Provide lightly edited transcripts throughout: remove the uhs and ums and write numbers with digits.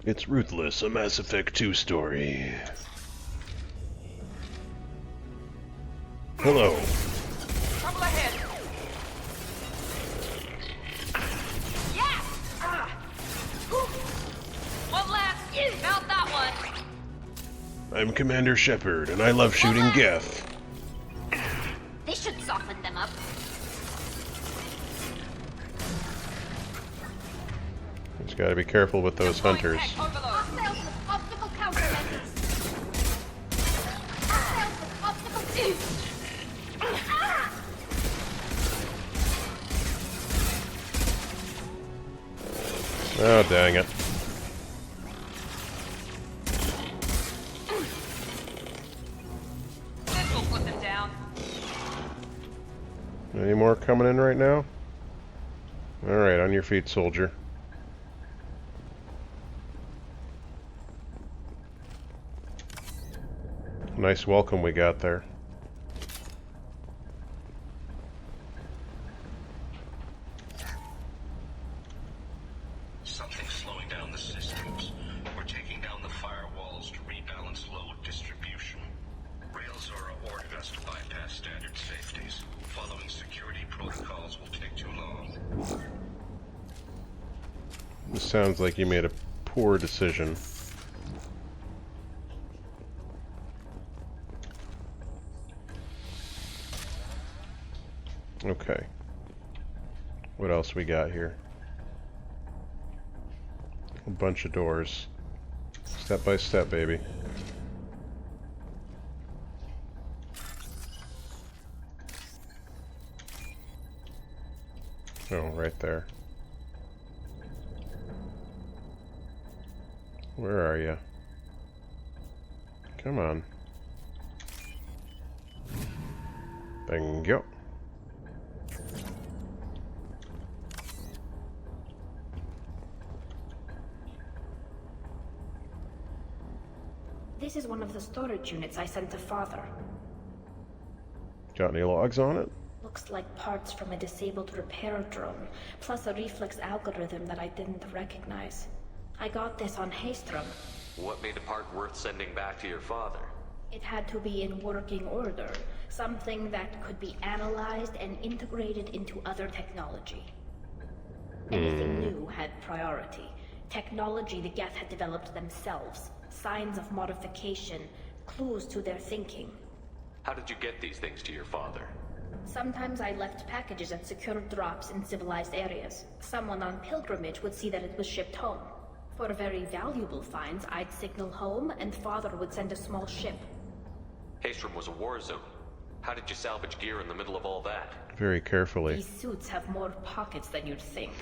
It's Ruthless, a Mass Effect 2 story. Hello. Trouble ahead. Yeah! One left. Mount that one. I'm Commander Shepard, and I love shooting Gethts. This should soften them up. Just gotta be careful with those hunters. Hostiles with optical countermeasures. Hostiles with optical... Oh, dang it. This will put them down. Any more coming in right now? Alright, on your feet, soldier. Nice welcome we got there. Something's slowing down the systems. We're taking down the firewalls to rebalance load distribution. Railzora ordered us to bypass standard safeties. Following security protocols will take too long. This sounds like you made a poor decision. Okay. What else we got here? A bunch of doors. Step by step, baby. Oh, right there. Where are you? Come on. Bingo. This is one of the storage units I sent to Father. Got any logs on it? Looks like parts from a disabled repair drone, plus a reflex algorithm that I didn't recognize. I got this on Haystrom. What made the part worth sending back to your father? It had to be in working order, something that could be analyzed and integrated into other technology. Anything new had priority. Technology the Geth had developed themselves, signs of modification, clues to their thinking. How did you get these things to your father? Sometimes I left packages at secure drops in civilized areas. Someone on pilgrimage would see that it was shipped home. For very valuable finds, I'd signal home, and Father would send a small ship. Haystrom was a war zone. How did you salvage gear in the middle of all that? Very carefully. These suits have more pockets than you'd think.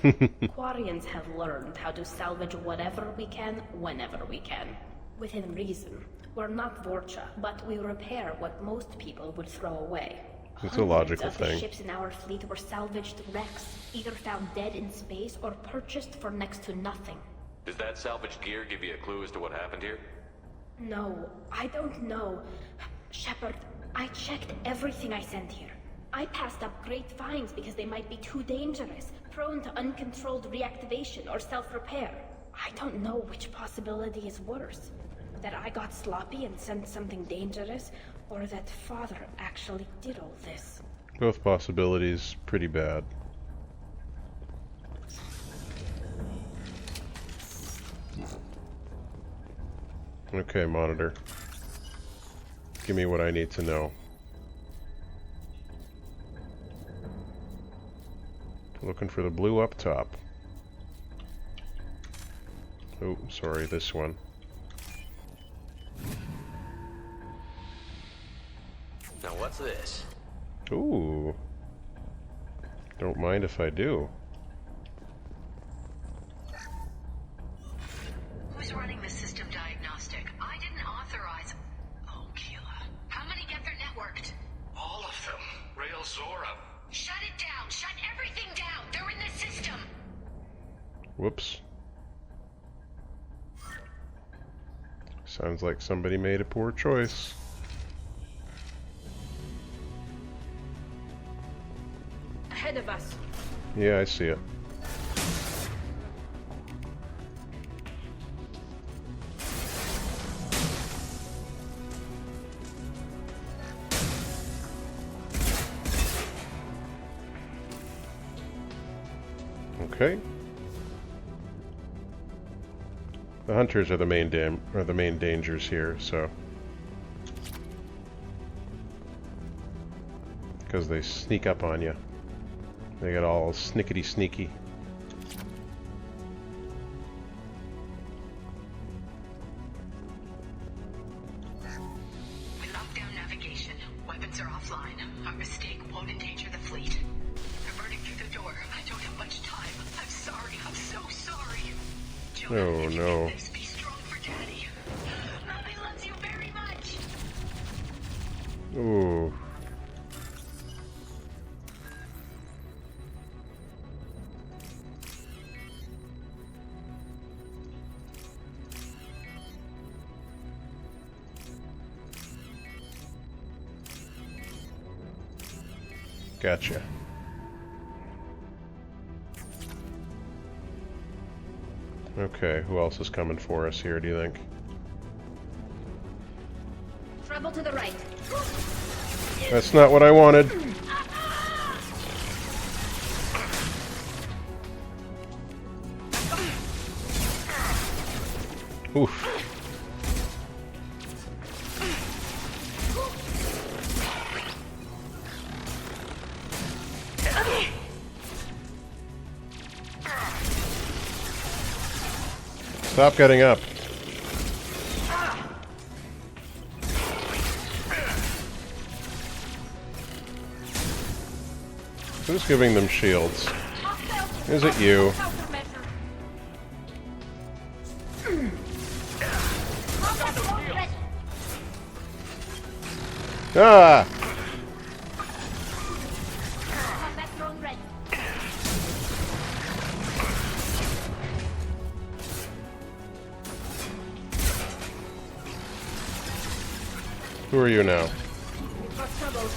Quarians have learned how to salvage whatever we can, whenever we can. Within reason. We're not Vorcha, but we repair what most people would throw away. It's a logical Hundreds of the thing. ships in our fleet were salvaged wrecks, either found dead in space or purchased for next to nothing. Does that salvaged gear give you a clue as to what happened here? No, I don't know. Shepard, I checked everything I sent here. I passed up great finds because they might be too dangerous, prone to uncontrolled reactivation or self-repair. I don't know which possibility is worse. That I got sloppy and sent something dangerous, or that Father actually did all this. Both possibilities pretty bad. Okay, monitor. Give me what I need to know. Looking for the blue up top. Oh, sorry, this one. Now what's this? Ooh. Don't mind if I do. Who's running the system diagnostic? I didn't authorize... Oh, Keela. How many get their networked? All of them. Railzora. Shut it down! Shut everything down! They're in the system! Whoops. Sounds like somebody made a poor choice. Ahead of us. Yeah, I see it. Okay. The hunters are the main dangers here, so because they sneak up on you. They get all snickety sneaky. We locked down navigation. Weapons are offline. Our mistake won't endanger the fleet. They're burning through the door. I don't have much time. I'm sorry. I'm so sorry. Jonah, Oh if you no. get this, be strong for Daddy. Mommy loves you very much. Ooh. Gotcha. Okay, who else is coming for us here, do you think? Trouble to the right. That's not what I wanted. Oof. Stop getting up. Who's giving them shields? Is it you? Ah! Combat drone ready. Who are you now? We've got trouble.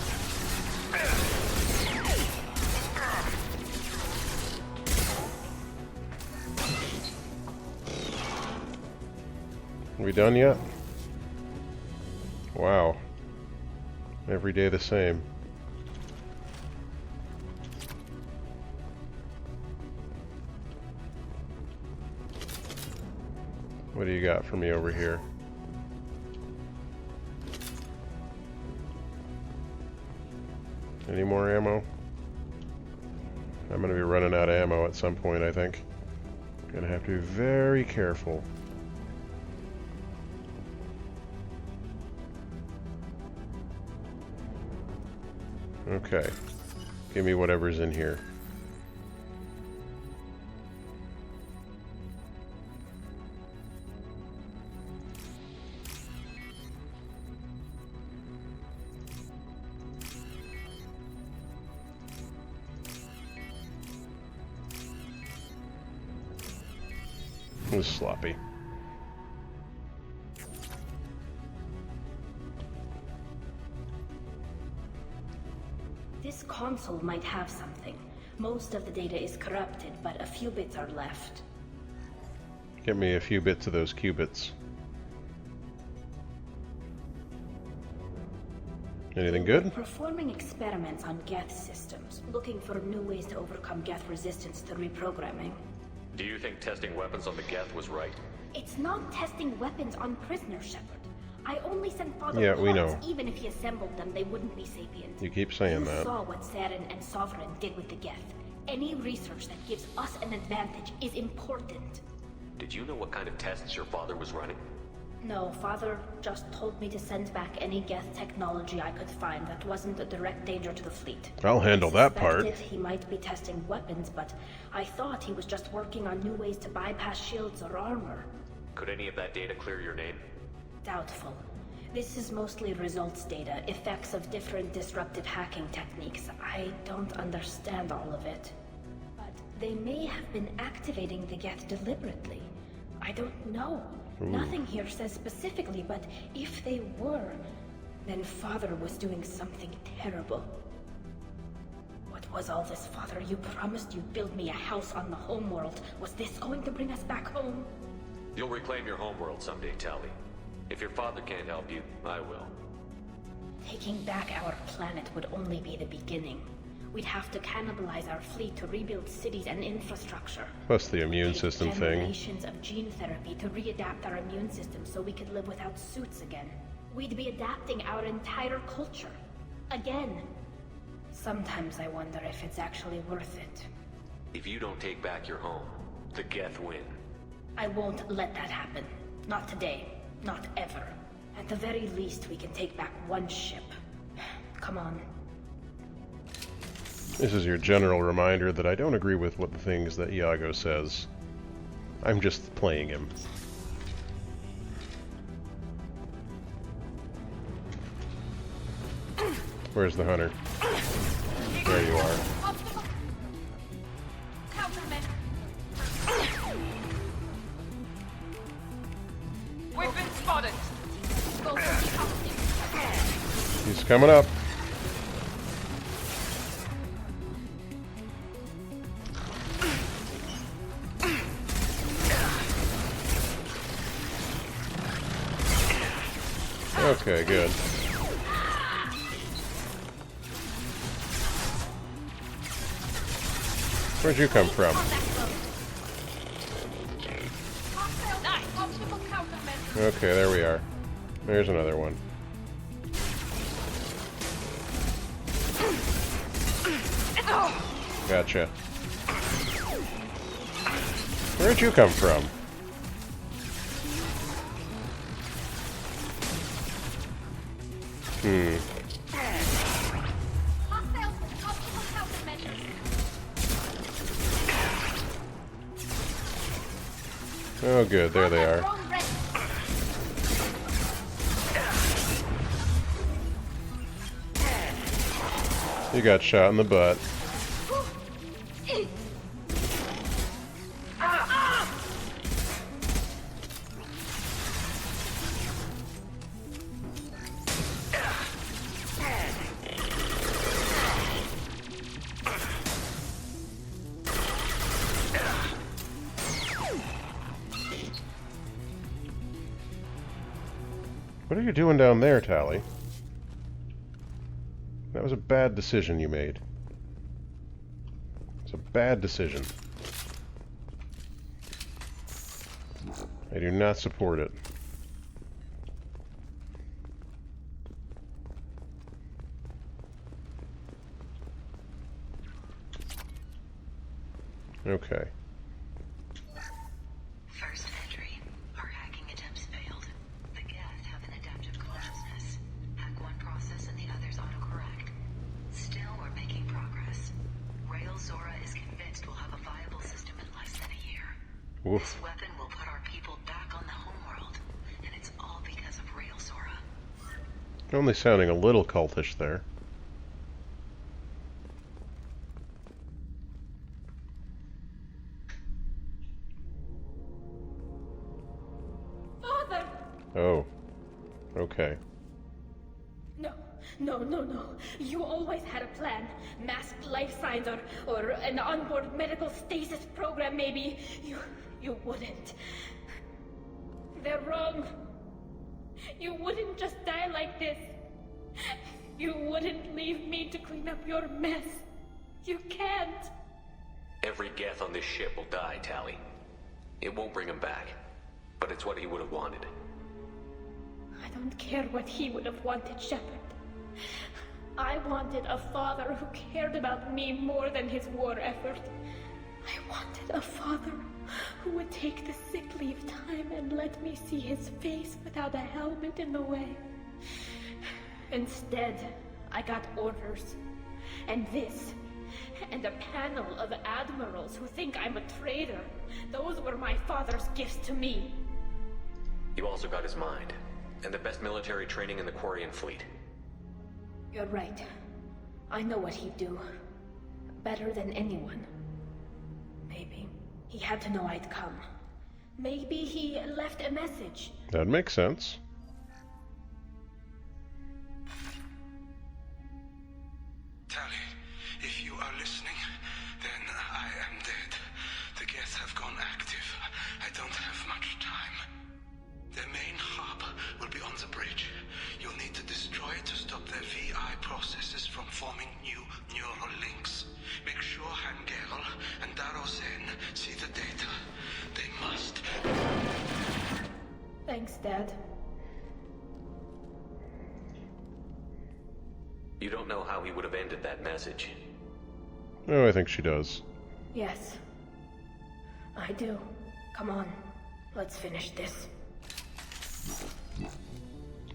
We done yet? Wow. Every day the same. What do you got for me over here? Any more ammo? I'm gonna be running out of ammo at some point, I think. Gonna have to be very careful. Okay. Give me whatever's in here. It was sloppy. This console might have something. Most of the data is corrupted, but a few bits are left. Get me a few bits of those qubits. Anything good? Performing experiments on Gethts systems, looking for new ways to overcome Geth resistance to reprogramming. Do you think testing weapons on the Geth was right? It's not testing weapons on prisoners, Shepard. I only sent Father Yeah, we parts. know. Even if he assembled them, they wouldn't be sapient. You keep saying You that. saw what Saren and Sovereign did with the Geth. Any research that gives us an advantage is important. Did you know what kind of tests your father was running? No, Father just told me to send back any Geth technology I could find that wasn't a direct danger to the fleet. I'll handle that part. I suspected he might be testing weapons, but I thought he was just working on new ways to bypass shields or armor. Could any of that data clear your name? Doubtful. This is mostly results data, effects of different disruptive hacking techniques. I don't understand all of it. But they may have been activating the Geth deliberately. I don't know. Nothing here says specifically, but if they were, then Father was doing something terrible. What was all this, Father? You promised you'd build me a house on the homeworld. Was this going to bring us back home? You'll reclaim your homeworld someday, Tally. If your father can't help you, I will. Taking back our planet would only be the beginning. We'd have to cannibalize our fleet to rebuild cities and infrastructure. Plus the immune Take system thing. generations of gene therapy to readapt our immune system so we could live without suits again. We'd be adapting our entire culture. Again. Sometimes I wonder if it's actually worth it. If you don't take back your home, the Geth win. I won't let that happen. Not today. Not ever. At the very least, we can take back one ship. Come on. This is your general reminder that I don't agree with what the things that Iago says. I'm just playing him. Where's the hunter? There you are. Obstacle. Countermeasure. We've been spotted. Go for the obstacle. He's coming up. Okay, good. Where'd you come from? Nice. Obstacle countermeasure. Okay, there we are. There's another one. Gotcha. Where'd you come from? Hostiles with obstacle countermeasures. Oh, good. There they are. Drone ready. You got shot in the butt. What are you doing down there, Tally? That was a bad decision you made. It's a bad decision. I do not support it. Okay. First entry. Our hacking attempts failed. The Geths have an adaptive consciousness. Hack one process and the others autocorrect. Still, we're making progress. Rail Zora is convinced we'll have a viable system in less than a year. Oof. This weapon will put our people back on the homeworld, and it's all because of Rail Zora. Only sounding a little cultish there. Father! Oh. Okay. No. You always had a plan. Masked life signs or an onboard medical stasis program, maybe. You wouldn't. They're wrong. You wouldn't just die like this. You wouldn't leave me to clean up your mess. You can't. Every Geth on this ship will die, Tally. It won't bring him back, but it's what he would have wanted. I don't care what he would have wanted, Shepard. I wanted a father who cared about me more than his war effort. I wanted a father who would take the sick leave time and let me see his face without a helmet in the way. Instead, I got orders. And this. And a panel of admirals who think I'm a traitor. Those were my father's gifts to me. You also got his mind, and the best military training in the Quarian fleet. You're right. I know what he'd do. Better than anyone. Maybe he had to know I'd come. Maybe he left a message. That makes sense. Tally, if you are listening, then I am dead. The Geths have gone active. I don't have much time. Their main hub will be on the bridge. You'll need to destroy it to stop their VI processes from forming new neural links. Thanks, Dad. You don't know how he would have ended that message. Oh, I think she does. Yes. I do. Come on. Let's finish this.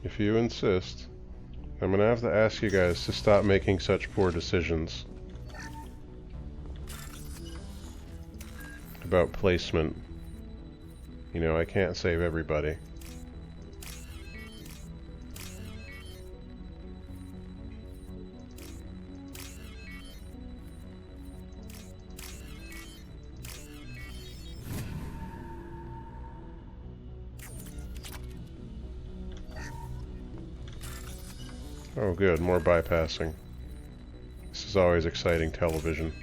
If you insist, I'm gonna have to ask you guys to stop making such poor decisions about placement. You know, I can't save everybody. Oh good, more bypassing. This is always exciting television.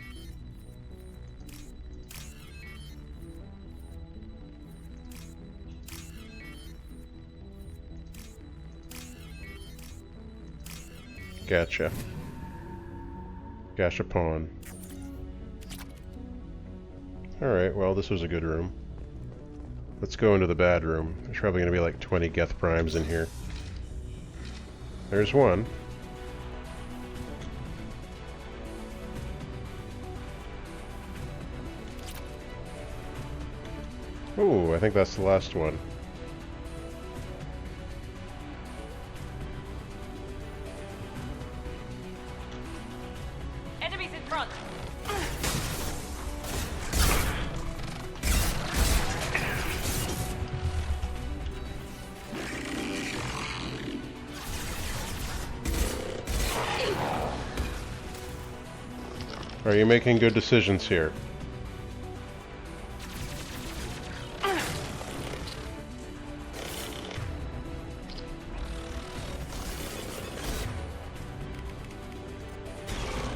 Gotcha. Gashapon. Alright, well this was a good room. Let's go into the bad room. There's probably going to be like 20 Geth Primes in here. There's one. Ooh, I think that's the last one. Enemies in front. Are you making good decisions here?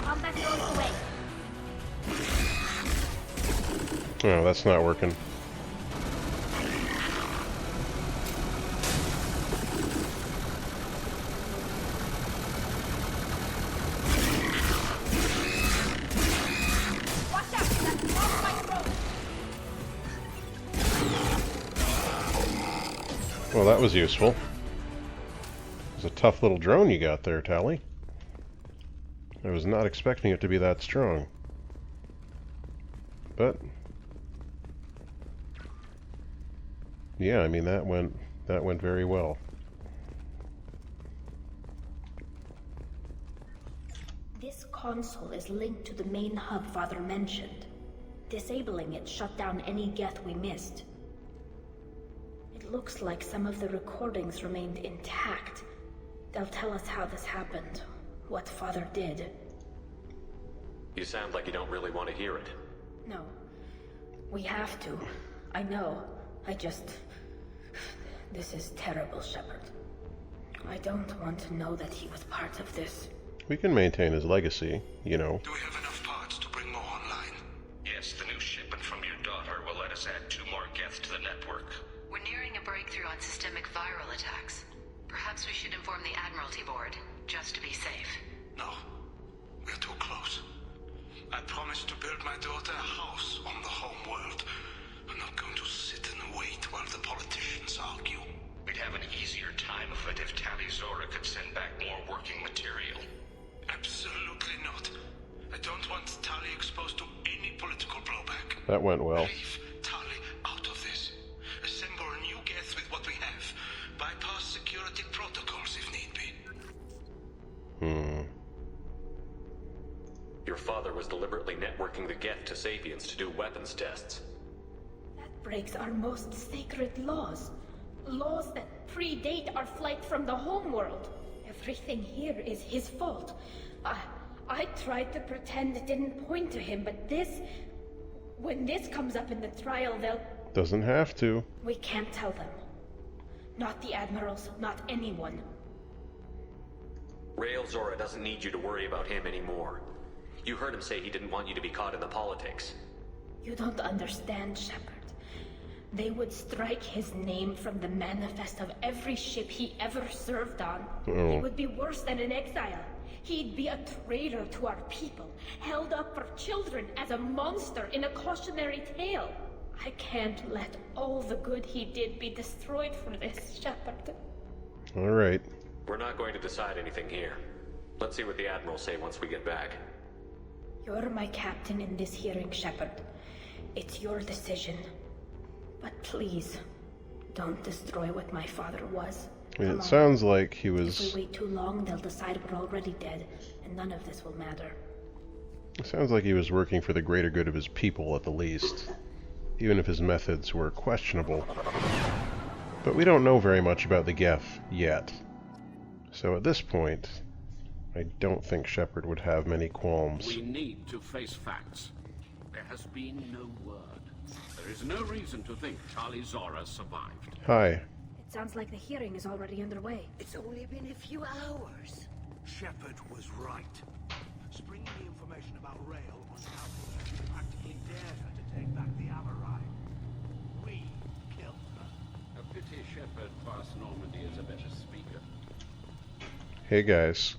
Combat goes away. Oh, that's not working. Watch out! That's off my road. Well, that was useful. It was a tough little drone you got there, Tally. I was not expecting it to be that strong. But yeah, I mean that went very well. This console is linked to the main hub Father mentioned. Disabling it shut down any Geth we missed. It looks like some of the recordings remained intact. They'll tell us how this happened, what Father did. You sound like you don't really want to hear it. No. We have to. I know. This is terrible, Shepard. I don't want to know that he was part of this. We can maintain his legacy, you know. Do we have enough parts to bring more online? Yes, the new shipment from your daughter will let us add 2 more Geths to the network. We're nearing a breakthrough on systemic viral attacks. Perhaps we should inform the Admiralty Board, just to be safe. No, we're too close. I promised to build my daughter a house on the home world. I'm not going to sit and wait while the politicians argue. We'd have an easier time of it if Tali Zora could send back more working material. Absolutely not. I don't want Tali exposed to any political blowback. That went well. Leave Tali out of this. Assemble a new Geth with what we have. Bypass security protocols if need be. Your father was deliberately networking the Geth to Sapiens to do weapons tests. That breaks our most sacred laws. Laws that predate our flight from the homeworld. Everything here is his fault. I tried to pretend it didn't point to him, but when this comes up in the trial, Doesn't have to. we can't tell them. Not the admirals, not anyone. Rael Zora doesn't need you to worry about him anymore. You heard him say he didn't want you to be caught in the politics. You don't understand, Shepard. They would strike his name from the manifest of every ship he ever served on. Oh. He would be worse than an exile. He'd be a traitor to our people, held up for children as a monster in a cautionary tale. I can't let all the good he did be destroyed for this, Shepard. Alright. We're not going to decide anything here. Let's see what the Admirals say once we get back. You're my captain in this hearing, Shepard. It's your decision. But please, don't destroy what my father was. I mean, Come it on. sounds like he If was... we wait too long, they'll decide we're already dead, and none of this will matter. It sounds like he was working for the greater good of his people, at the least. Even if his methods were questionable. But we don't know very much about the Geth yet. So at this point, I don't think Shepard would have many qualms. We need to face facts. There has been no word. There is no reason to think Charlie Zora survived. Hi. It sounds like the hearing is already underway. It's only been a few hours. Shepard was right. Springing the information about Rail on Alpha, you practically dared her to take back the Amarai. We killed her. A pity Shepard past Normandy is a better speaker. Hey guys.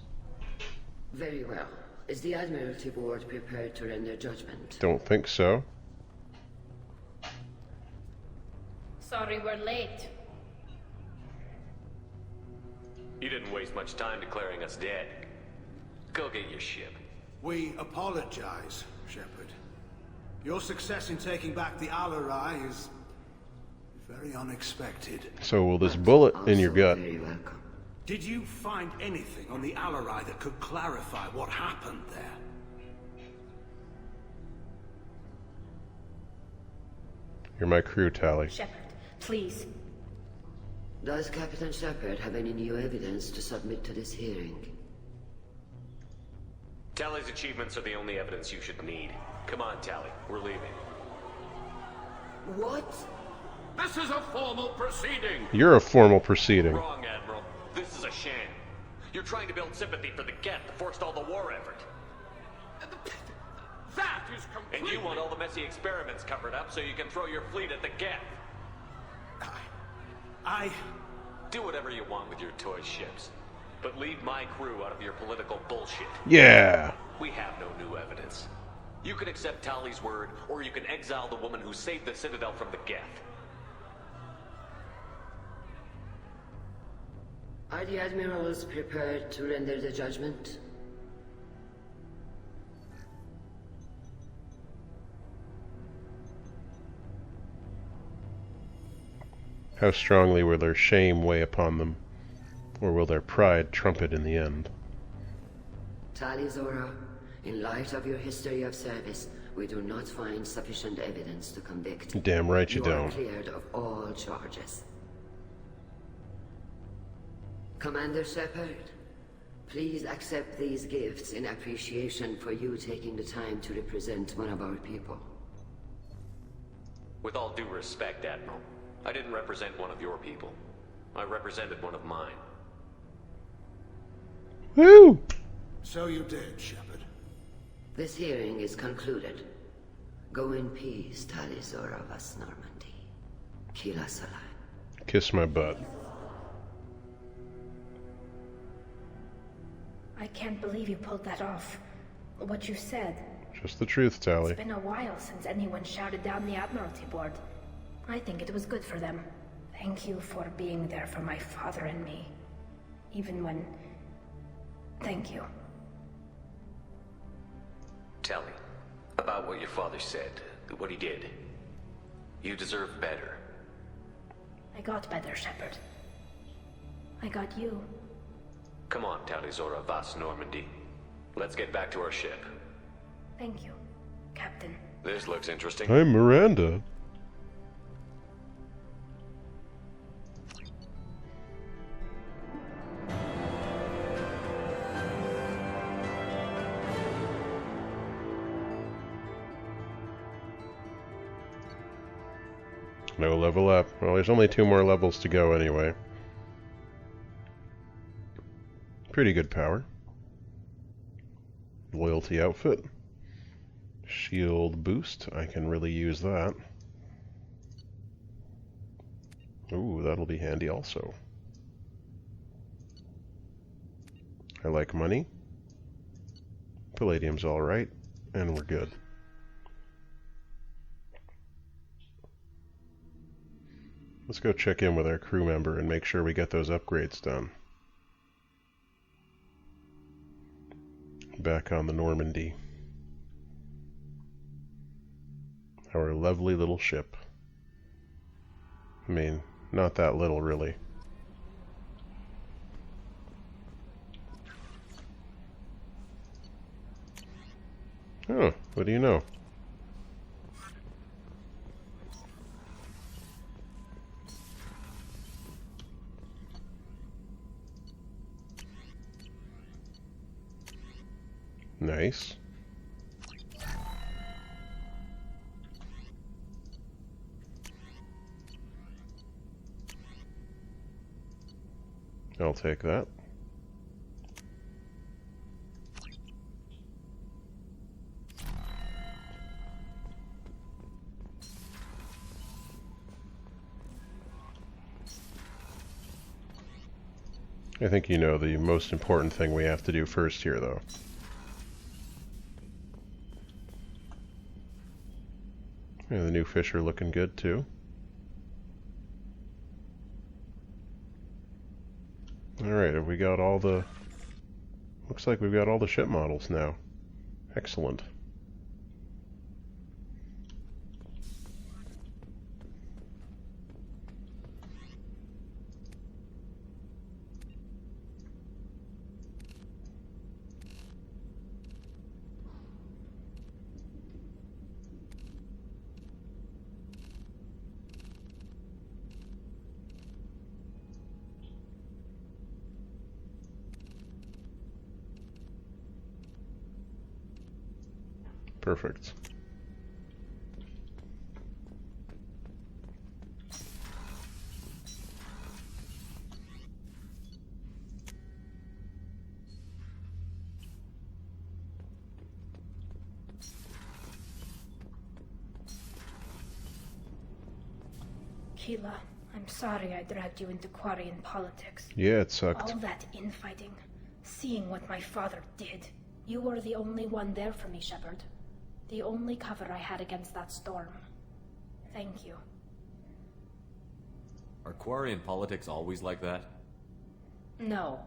Very well. Is the Admiralty Board prepared to render judgment? Don't think so. Sorry we're late. You didn't waste much time declaring us dead. Go get your ship. We apologize, Shepard. Your success in taking back the Alarai is very unexpected. So will this bullet in your Also gut? Very welcome. Did you find anything on the Alarai that could clarify what happened there? You're my crew, Tally. Shepard, please. Does Captain Shepard have any new evidence to submit to this hearing? Tally's achievements are the only evidence you should need. Come on, Tally. We're leaving. What? This is a formal proceeding! You're a formal proceeding. Wrong, Admiral. This is a sham. You're trying to build sympathy for the Geth to forestall the war effort. That is completely... And you want all the messy experiments covered up so you can throw your fleet at the Geth. I... Do whatever you want with your toy ships. But leave my crew out of your political bullshit. Yeah. We have no new evidence. You can accept Tally's word, or you can exile the woman who saved the Citadel from the Geth. Are the Admirals prepared to render the judgment? How strongly will their shame weigh upon them? Or will their pride trumpet in the end? Tali Zora, in light of your history of service, we do not find sufficient evidence to convict. Damn right you You are don't. cleared of all charges. Commander Shepard, please accept these gifts in appreciation for you taking the time to represent one of our people. With all due respect, Admiral, I didn't represent one of your people. I represented one of mine. Woo! So you did, Shepard. This hearing is concluded. Go in peace, Tali Zora Vas Normandy. Kila Salam. Kiss my butt. I can't believe you pulled that off. What you said. Just the truth, Tally. It's been a while since anyone shouted down the Admiralty Board. I think it was good for them. Thank you for being there for my father and me. Even when... Thank you. Tally, about what your father said, what he did. You deserve better. I got better, Shepard. I got you. Come on, Tally Zora Vas Normandy. Let's get back to our ship. Thank you, Captain. This looks interesting. I'm Miranda. No level up. Well, there's only 2 more levels to go anyway. Pretty good power. Loyalty outfit. Shield boost. I can really use that. Ooh, that'll be handy also. I like money. Palladium's alright. And we're good. Let's go check in with our crew member and make sure we get those upgrades done. Back on the Normandy. Our lovely little ship. I mean, not that little, really. Oh, what do you know? Nice. I'll take that. I think you know the most important thing we have to do first here, though. Yeah, the new fish are looking good, too. Alright, have we got all the... Looks like we've got all the ship models now. Excellent. Perfect. Keela, I'm sorry I dragged you into Quarian politics. Yeah, it sucked. All that infighting, seeing what my father did. You were the only one there for me, Shepard. The only cover I had against that storm. Thank you. Are Quarian politics always like that? No.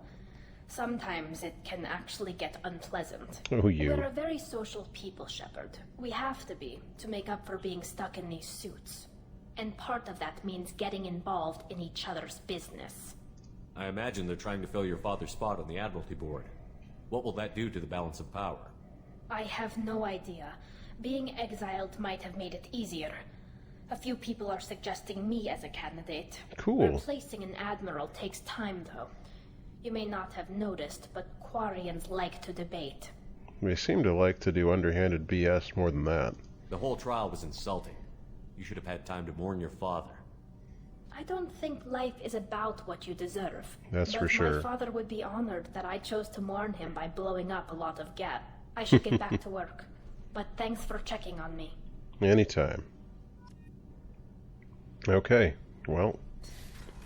Sometimes it can actually get unpleasant. Oh, you. We're a very social people, Shepard. We have to be, to make up for being stuck in these suits. And part of that means getting involved in each other's business. I imagine they're trying to fill your father's spot on the Admiralty Board. What will that do to the balance of power? I have no idea. Being exiled might have made it easier. A few people are suggesting me as a candidate. Cool. Replacing an admiral takes time, though. You may not have noticed, but Quarians like to debate. They seem to like to do underhanded BS more than that. The whole trial was insulting. You should have had time to mourn your father. I don't think life is about what you deserve. That's but for sure. My father would be honored that I chose to mourn him by blowing up a lot of Gethts. I should get back to work. But thanks for checking on me. Anytime. Okay, well,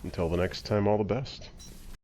until the next time, all the best.